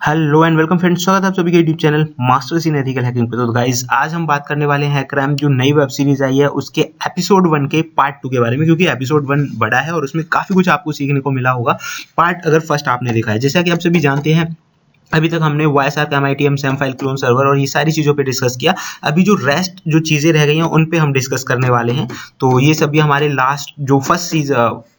Hello and welcome friends, स्वागत है आप सभी के YouTube channel masters in ethical hacking पे। तो गाइस आज हम बात करने वाले हैं क्रैम जो नई वेब सीरीज आई है उसके एपिसोड 1 के पार्ट 2 के बारे में, क्योंकि एपिसोड 1 बड़ा है और उसमें काफी कुछ आपको सीखने को मिला होगा पार्ट अगर फर्स्ट आपने देखा है। जैसा कि आप सभी जानते हैं अभी तक हमने YSARC MITM SAM file clone server और ये सारी चीज़ों पे डिस्कस किया। अभी जो रेस्ट जो चीज़ें रह गई हैं उन पे हम डिस्कस करने वाले हैं। तो ये सभी हमारे लास्ट जो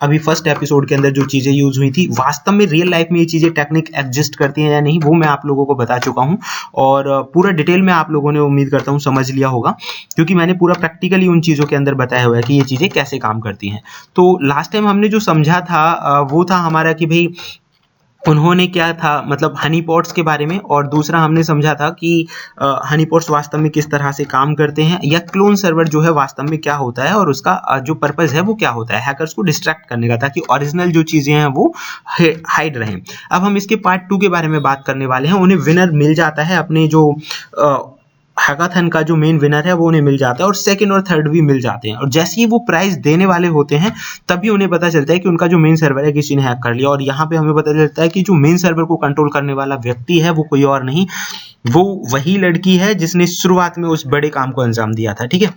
अभी फर्स्ट एपिसोड के अंदर जो चीज़ें यूज हुई थी, वास्तव में रियल लाइफ में ये चीज़ें टेक्निक एग्जिस्ट करती हैं या नहीं, वो मैं आप लोगों को बता चुका हूँ और पूरा डिटेल में आप लोगों ने उम्मीद करता हूँ समझ लिया होगा, क्योंकि मैंने पूरा प्रैक्टिकली उन चीज़ों के अंदर बताया हुआ है कि ये चीज़ें कैसे काम करती हैं। तो लास्ट टाइम हमने जो समझा था वो था हमारा कि भाई उन्होंने क्या था, मतलब हनी पॉट्स के बारे में, और दूसरा हमने समझा था कि हनी पॉट्स वास्तव में किस तरह से काम करते हैं या क्लोन सर्वर जो है वास्तव में क्या होता है और उसका जो पर्पस है वो क्या होता है, हैकर्स को डिस्ट्रैक्ट करने का, ताकि ओरिजिनल जो चीज़ें हैं वो हाइड रहें। अब हम इसके पार्ट 2 के बारे में बात करने वाले हैं। उन्हें विनर मिल जाता है, अपने जो हैकाथन का जो मेन विनर है वो उन्हें मिल जाता है और सेकंड और थर्ड भी मिल जाते हैं। और जैसे ही वो प्राइज देने वाले होते हैं तभी उन्हें पता चलता है कि उनका जो मेन सर्वर है किसी ने हैक कर लिया। और यहाँ पे हमें पता चलता है कि जो मेन सर्वर को कंट्रोल करने वाला व्यक्ति है वो कोई और नहीं, वो वही लड़की है जिसने शुरुआत में उस बड़े काम को अंजाम दिया था। ठीक है,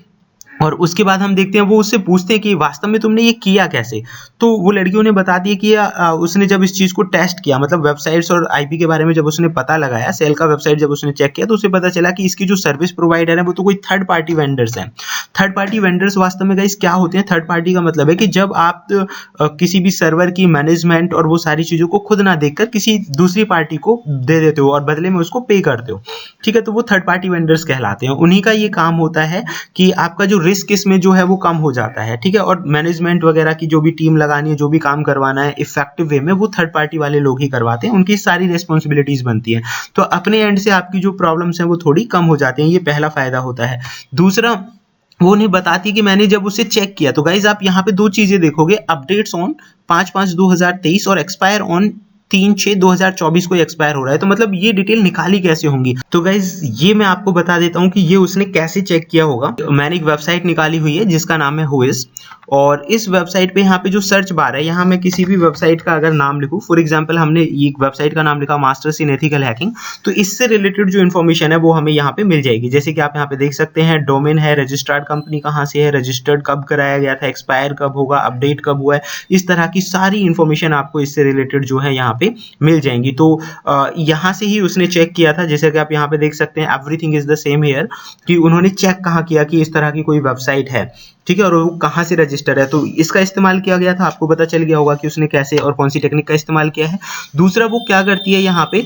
और उसके बाद हम देखते हैं वो उससे पूछते हैं कि वास्तव में तुमने ये किया कैसे। तो वो लड़की उन्हें बताती है कि उसने जब इस चीज़ को टेस्ट किया, मतलब वेबसाइट्स और आईपी के बारे में जब उसने पता लगाया, सेल का वेबसाइट जब उसने चेक किया तो उसे पता चला कि इसकी जो सर्विस प्रोवाइडर है वो तो कोई थर्ड पार्टी वेंडर्स हैं। थर्ड पार्टी वेंडर्स वास्तव में गाइस क्या होते हैं? थर्ड पार्टी का मतलब है कि जब आप किसी भी सर्वर की मैनेजमेंट और वो सारी चीज़ों को खुद ना देखकर किसी दूसरी पार्टी को दे देते हो और बदले में उसको पे करते हो, ठीक है, तो वो थर्ड पार्टी वेंडर्स कहलाते हैं। उन्हीं का ये काम होता है कि आपका जो रिस्क इसमें जो है वो कम हो जाता है, ठीक है, और मैनेजमेंट वगैरह की जो भी टीम लगानी है, जो भी काम करवाना है इफेक्टिव वे में, वो थर्ड पार्टी वाले लोग ही करवाते हैं, उनकी सारी रिस्पॉन्सिबिलिटीज बनती हैं। तो अपने एंड से आपकी जो प्रॉब्लम्स हैं वो थोड़ी कम हो जाती हैं, ये पहला फायदा होता है। दूसरा, वो उन्हें बताती है कि मैंने जब उसे चेक किया, तो गाइज आप यहाँ पे दो चीजें देखोगे, अपडेट्स ऑन 5/5/2023 और एक्सपायर ऑन 3/6/2024 को एक्सपायर हो रहा है। तो मतलब ये डिटेल निकाली कैसे होंगी? तो गाइज ये मैं आपको बता देता हूँ कि ये उसने कैसे चेक किया होगा। मैंने एक वेबसाइट निकाली हुई है जिसका नाम है हुइज, और इस वेबसाइट पे यहाँ पे जो सर्च बार है, यहाँ मैं किसी भी वेबसाइट का अगर नाम लिखूँ, फॉर एग्जाम्पल हमने एक वेबसाइट का नाम लिखा मास्टर्स इन एथिकल हैकिंग, तो इससे रिलेटेड जो इन्फॉर्मेशन है वो हमें यहाँ पे मिल जाएगी। जैसे कि आप यहाँ पे देख सकते हैं, डोमेन है, रजिस्टर्ड कंपनी कहाँ से है, रजिस्टर्ड कब कराया गया था, एक्सपायर कब होगा, अपडेट कब हुआ है, इस तरह की सारी इन्फॉर्मेशन आपको इससे रिलेटेड जो है यहाँ पे मिल जाएंगी। तो यहाँ से ही उसने चेक किया था, जैसे कि आप यहाँ पे देख सकते हैं, everything is the same here, कि उन्होंने चेक कहाँ किया कि इस तरह की कोई वेबसाइट है, ठीक है, और वो कहाँ से रजिस्टर है, तो इसका इस्तेमाल किया गया था। आपको पता चल गया होगा कि उसने कैसे और कौन सी टेक्निक का इस्तेमाल किया है। दूसरा, वो क्या करती है यहाँ पे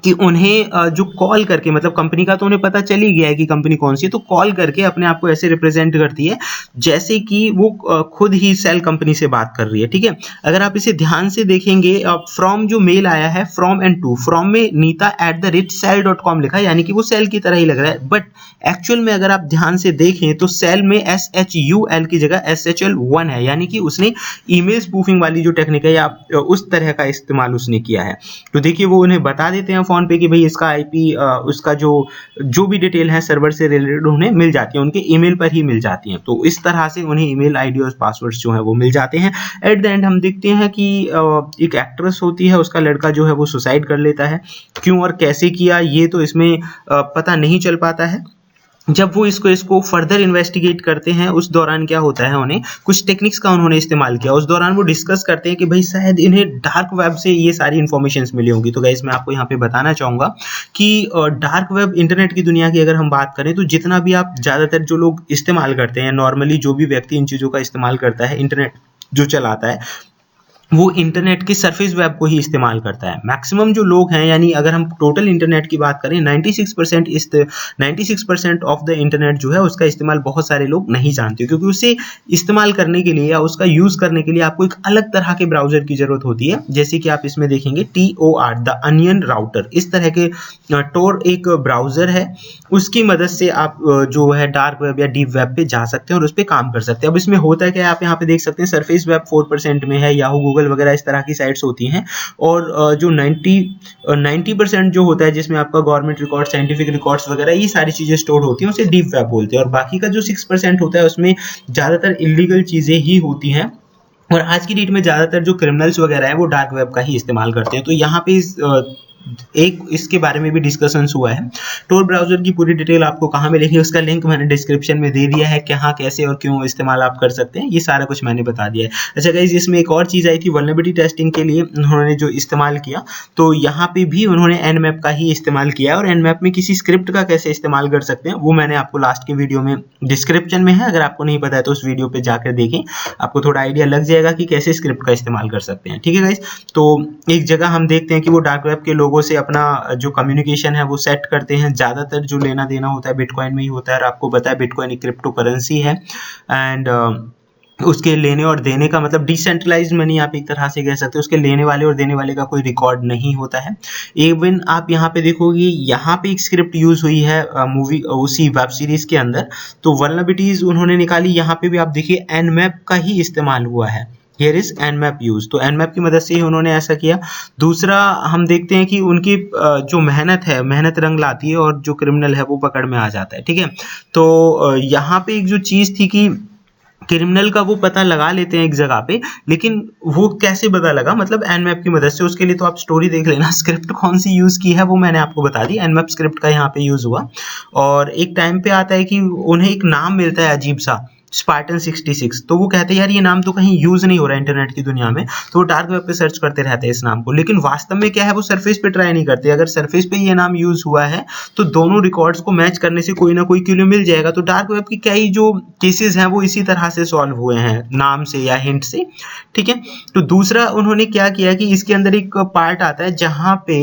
कि उन्हें जो कॉल करके, मतलब कंपनी का तो उन्हें पता चल ही गया है कि कंपनी कौन सी है, तो कॉल करके अपने आप को ऐसे रिप्रेजेंट करती है जैसे कि वो खुद ही सेल कंपनी से बात कर रही है। ठीक है, अगर आप इसे ध्यान से देखेंगे, फ्रॉम जो मेल आया है, फ्रॉम एंड टू, फ्रॉम में नीता@cell.com लिखा है, यानी कि वो सेल की तरह ही लग रहा है, बट एक्चुअल में अगर आप ध्यान से देखें तो सेल में SHUL की जगह SHL1 है, यानी कि उसने ईमेल स्पूफिंग वाली जो टेक्निक है या उस तरह का इस्तेमाल उसने किया है। तो देखिए वो उन्हें बता देते हैं फोन पे कि भाई इसका आईपी, उसका जो भी डिटेल है सर्वर से रिलेटेड उन्हें मिल जाती है, उनके ईमेल पर ही मिल जाती हैं। तो इस तरह से उन्हें ईमेल आईडी और पासवर्ड्स जो है वो मिल जाते हैं। एट द एंड हम देखते हैं कि एक एक्ट्रेस होती है, उसका लड़का जो है वो सुसाइड कर लेता है। क्यों और कैसे किया ये तो इसमें पता नहीं चल पाता है। जब वो इसको फर्दर इन्वेस्टिगेट करते हैं, उस दौरान क्या होता है, उन्हें कुछ टेक्निक्स का उन्होंने इस्तेमाल किया। उस दौरान वो डिस्कस करते हैं कि भाई शायद इन्हें डार्क वेब से ये सारी इन्फॉर्मेशंस मिली होंगी। तो गाइस मैं आपको यहाँ पे बताना चाहूँगा कि डार्क वेब, इंटरनेट की दुनिया की अगर हम बात करें तो जितना भी आप ज़्यादातर जो लोग इस्तेमाल करते हैं, नॉर्मली जो भी व्यक्ति इन चीज़ों का इस्तेमाल करता है, इंटरनेट जो चलाता है, वो इंटरनेट के सरफेस वेब को ही इस्तेमाल करता है। मैक्सिमम जो लोग हैं, यानी अगर हम टोटल इंटरनेट की बात करें, 96% ऑफ द इंटरनेट जो है उसका इस्तेमाल बहुत सारे लोग नहीं जानते, क्योंकि उसे इस्तेमाल करने के लिए या उसका यूज़ करने के लिए आपको एक अलग तरह के ब्राउज़र की ज़रूरत होती है। जैसे कि आप इसमें देखेंगे TOR, द अनियन राउटर, इस तरह के टोर एक ब्राउज़र है, उसकी मदद से आप जो है डार्क वेब या डीप वेब पे जा सकते हैं और उस पर काम कर सकते हैं। अब इसमें होता है क्या, आप यहाँ पे देख सकते हैं सरफेस वेब 4% में है, याहू गूगल वगैरह इस तरह की साइट्स होती हैं, और जो 90% जो होता है जिसमें आपका गवर्नमेंट रिकॉर्ड, साइंटिफिक रिकॉर्ड्स वगैरह ये सारी चीज़ें स्टोर होती हैं, उसे डीप वेब बोलते हैं। और बाकी का जो 6% होता है उसमें ज़्यादातर इलीगल चीज़ें ही होती हैं, और आज की डेट में ज़्यादातर जो क्रिमिनल्स वगैरह है वो डार्क वेब का ही इस्तेमाल करते हैं। तो यहाँ पे एक इसके बारे में भी डिस्कशन हुआ है। टोर ब्राउजर की पूरी डिटेल आपको कहाँ मिलेगी, उसका लिंक मैंने डिस्क्रिप्शन में दे दिया है, कहाँ कैसे और क्यों इस्तेमाल आप कर सकते हैं, ये सारा कुछ मैंने बता दिया है। अच्छा गाइस, इसमें एक और चीज़ आई थी वल्नरेबिलिटी टेस्टिंग के लिए उन्होंने जो इस्तेमाल किया, तो यहाँ पे भी उन्होंने एनमैप का ही इस्तेमाल किया, और एनमैप में किसी स्क्रिप्ट का कैसे इस्तेमाल कर सकते हैं वो मैंने आपको लास्ट के वीडियो में डिस्क्रिप्शन में है, अगर आपको नहीं पता है तो उस वीडियो पे जाकर देखें, आपको थोड़ा आइडिया लग जाएगा कि कैसे स्क्रिप्ट का इस्तेमाल कर सकते हैं। ठीक है गाइस, तो एक जगह हम देखते हैं कि वो डार्क वेब के लोगों से अपना जो कम्युनिकेशन है वो सेट करते हैं। ज़्यादातर जो लेना देना होता है बिटकॉइन में ही होता है, और आपको पता है बिटकॉइन एक क्रिप्टो करेंसी है, एंड उसके लेने और देने का मतलब डिसेंट्रलाइज्ड मनी आप एक तरह से कह सकते हो, उसके लेने वाले और देने वाले का कोई रिकॉर्ड नहीं होता है। इवन आप यहाँ पे देखोगे, यहाँ पे एक स्क्रिप्ट यूज हुई है मूवी उसी वेब सीरीज के अंदर, तो वल्नरेबिलिटीज उन्होंने निकाली, यहाँ पे भी आप देखिए एनमैप का ही इस्तेमाल हुआ है, हियर इज एनमैप यूज, तो एनमैप की मदद से ही उन्होंने ऐसा किया। दूसरा हम देखते हैं कि उनकी जो मेहनत है, मेहनत रंग लाती है, और जो क्रिमिनल है वो पकड़ में आ जाता है। ठीक है, तो यहाँ पे एक जो चीज थी कि क्रिमिनल का वो पता लगा लेते हैं एक जगह पे, लेकिन वो कैसे पता लगा, मतलब एनमैप की मदद से। उसके लिए तो आप स्टोरी देख लेना, स्क्रिप्ट कौन सी यूज की है वो मैंने आपको बता दी, एनमैप स्क्रिप्ट का यहाँ पे यूज हुआ। और एक टाइम पे आता है कि उन्हें एक नाम मिलता है अजीब सा, स्पार्टन 66, तो वो कहते हैं यार ये नाम तो कहीं यूज नहीं हो रहा है इंटरनेट की दुनिया में, तो वो डार्क वेब पे सर्च करते रहते हैं इस नाम को, लेकिन वास्तव में क्या है वो सरफेस पे ट्राई नहीं करते। अगर सरफेस पे ये नाम यूज हुआ है तो दोनों रिकॉर्ड्स को मैच करने से कोई ना कोई क्लू मिल जाएगा। तो डार्क वेब की कई जो केसेस हैं वो इसी तरह से सॉल्व हुए हैं, नाम से या हिंट से। ठीक है, तो दूसरा उन्होंने क्या किया कि इसके अंदर एक पार्ट आता है जहां पे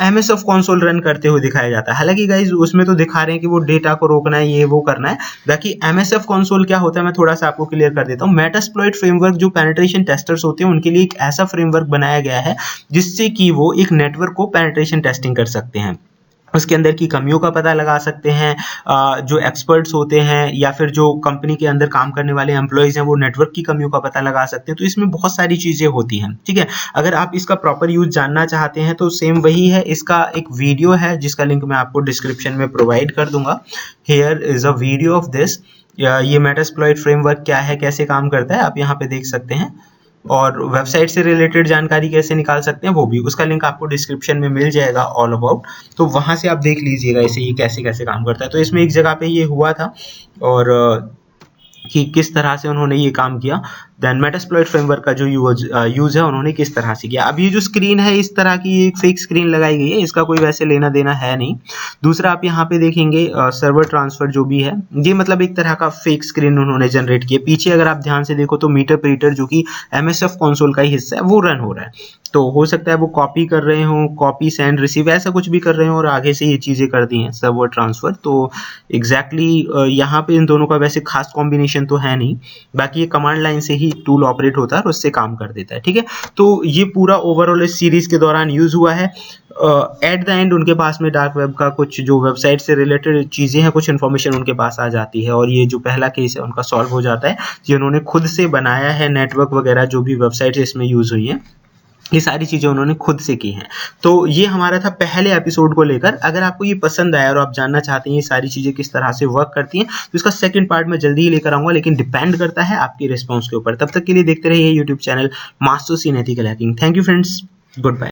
MS-EF कंसोल रन करते हुए दिखाया जाता है। हालांकि गाइज उसमें तो दिखा रहे हैं कि वो डेटा को रोकना है, ये वो करना है, बाकी MS-EF कंसोल क्या होता है मैं थोड़ा सा आपको क्लियर कर देता हूँ। मेटास्प्लॉइट फ्रेमवर्क जो पेनिट्रेशन टेस्टर्स होते हैं उनके लिए एक ऐसा फ्रेमवर्क बनाया गया है जिससे कि वो एक नेटवर्क को पेनिट्रेशन टेस्टिंग कर सकते हैं, उसके अंदर की कमियों का पता लगा सकते हैं। जो एक्सपर्ट्स होते हैं या फिर जो कंपनी के अंदर काम करने वाले एम्प्लॉयज हैं वो नेटवर्क की कमियों का पता लगा सकते हैं। तो इसमें बहुत सारी चीज़ें होती हैं। ठीक है, अगर आप इसका प्रॉपर यूज जानना चाहते हैं तो सेम वही है, इसका एक वीडियो है जिसका लिंक मैं आपको डिस्क्रिप्शन में प्रोवाइड कर दूंगा। Here is a video of this, ये मेटास्प्लॉइट फ्रेमवर्क क्या है, कैसे काम करता है, आप यहाँ पे देख सकते हैं, और वेबसाइट से रिलेटेड जानकारी कैसे निकाल सकते हैं वो भी, उसका लिंक आपको डिस्क्रिप्शन में मिल जाएगा ऑल अबाउट, तो वहां से आप देख लीजिएगा इसे ये कैसे कैसे काम करता है। तो इसमें एक जगह पे ये हुआ था और कि किस तरह से उन्होंने ये काम किया, देन मेटास्प्लॉइट फ्रेमवर्क का जो यूज है उन्होंने किस तरह से किया। अब ये जो स्क्रीन है इस तरह की एक फेक स्क्रीन लगाई गई है, इसका कोई वैसे लेना देना है नहीं। दूसरा आप यहाँ पे देखेंगे सर्वर ट्रांसफर जो भी है, ये मतलब एक तरह का फेक स्क्रीन उन्होंने जनरेट किया। पीछे अगर आप ध्यान से देखो तो मीटर प्रीटर जो कि MS-EF कंसोल का ही हिस्सा है वो रन हो रहा है, तो हो सकता है वो कॉपी कर रहे हो, कॉपी सेंड रिसीव ऐसा कुछ भी कर रहे हो और आगे से ये चीज़ें कर दी हैं सर्वर ट्रांसफर। तो एग्जैक्टली यहाँ पे इन दोनों का वैसे खास कॉम्बिनेशन तो है नहीं, बाकी ये कमांड लाइन से ही टूल ऑपरेट होता है और उससे काम कर देता है। ठीक है, तो ये पूरा ओवरऑल इस सीरीज के दौरान यूज हुआ है। एट द एंड उनके पास में डार्क वेब का कुछ जो वेबसाइट से रिलेटेड चीज़ें हैं, कुछ इन्फॉर्मेशन उनके पास आ जाती है, और ये जो पहला केस है उनका सॉल्व हो जाता है। ये उन्होंने खुद से बनाया है, नेटवर्क वगैरह जो भी वेबसाइट इसमें यूज हुई है ये सारी चीज़ें उन्होंने खुद से की हैं। तो ये हमारा था पहले एपिसोड को लेकर। अगर आपको ये पसंद आया और आप जानना चाहते हैं ये सारी चीज़ें किस तरह से वर्क करती हैं तो इसका सेकंड पार्ट मैं जल्दी ही लेकर आऊँगा, लेकिन डिपेंड करता है आपकी रिस्पॉन्स के ऊपर। तब तक के लिए देखते रहिए YouTube channel masters in ethical hacking. Thank you friends, good bye.